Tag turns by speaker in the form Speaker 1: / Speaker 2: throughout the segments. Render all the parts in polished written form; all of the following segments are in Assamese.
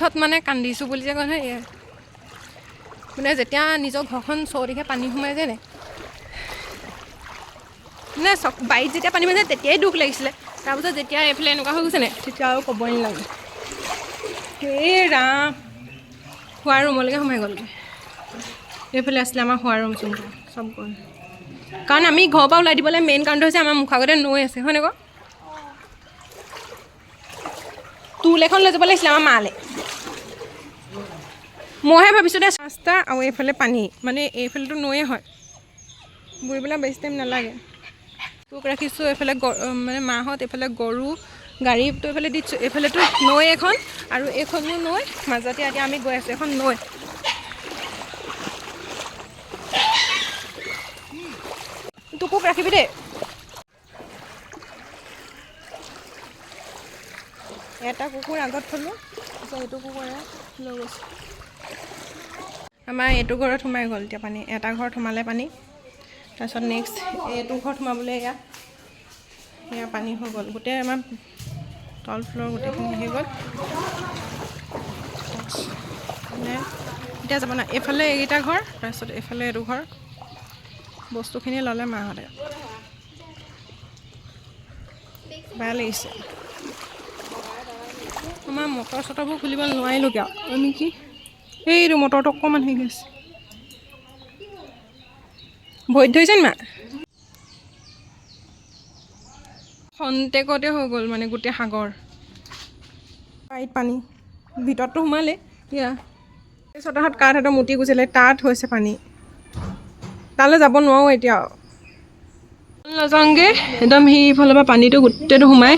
Speaker 1: অৰ্থত মানে কান্দিছোঁ বুলি যে কয় নহয় এয়া মানে যেতিয়া নিজৰ ঘৰখন চৌদিশে পানী সোমাই যায় নাই মানে বাৰীত যেতিয়া পানী সোমাই তেতিয়াই দুখ লাগিছিলে তাৰপিছত যেতিয়া এইফালে এনেকুৱা হৈ গৈছে নাই তেতিয়া আৰু ক'বই নালাগে এই ৰাম খোৱাৰ ৰুমলৈকে সোমাই গ'লগৈ এইফালে আছিলে আমাৰ খোৱাৰ ৰুম চুম চব গ'ল কাৰণ আমি ঘৰৰ পৰা ওলাই দিবলৈ মেইন কাৰণটো হৈছে আমাৰ মুখৰ আগতে নৈ আছে হয়নে আকৌ টুল এখন লৈ যাব লাগিছিলে আমাৰ মালে মইহে ভাবিছোঁ দে ৰাস্তা আৰু এইফালে পানী মানে এইফালেতো নৈয়ে হয় বুৰিবলৈ বেছি টাইম নালাগে তোক ৰাখিছোঁ এইফালে মানে মাহঁত এইফালে গৰু গাড়ীটো এইফালে দিছোঁ এইফালেতো নৈ এখন আৰু এইখনো নৈ মাজতে এতিয়া আমি গৈ আছোঁ এখন নৈ তোকো ৰাখিবি দেই এটা কুকুৰ আগত থলোঁ তাৰপিছত এইটো কুকুৰে লৈ গৈছোঁ আমাৰ এইটো ঘৰত সোমাই গ'ল এতিয়া পানী এটা ঘৰত সোমালে পানী তাৰপিছত নেক্সট এইটো ঘৰত সোমাবলৈ এয়া পানী হৈ গ'ল গোটেই আমাৰ তল ফ্ল'ৰ গোটেইখিনি আহি গ'ল এতিয়া যাব না এইফালে এইকেইটা ঘৰ তাৰপিছত এইফালে এইটো ঘৰ বস্তুখিনি ল'লে মাহঁতে বেয়া লাগিছে আমাৰ মটৰ চটৰবোৰ খুলিব নোৱাৰিলোঁ কিয় আমি কি এইটো মটৰটো অকণমান হৈ গৈছে ভৰিত ধৰিছে নি মা খন্তেকতে হৈ গ'ল মানে গোটেই সাগৰ বাৰীত পানী ভিতৰততো সোমালে এতিয়া এই ছটাহাত কাঠ এটা মুতি গৈছিলে তাত হৈছে পানী তালৈ যাব নোৱাৰোঁ এতিয়া নাযাওঁগৈ একদম সেইফালৰ পৰা পানীটো গোটেইটো সোমাই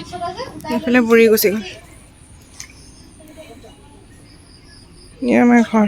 Speaker 1: এইফালে বুৰি গুচি গ'ল আমাৰ ঘৰ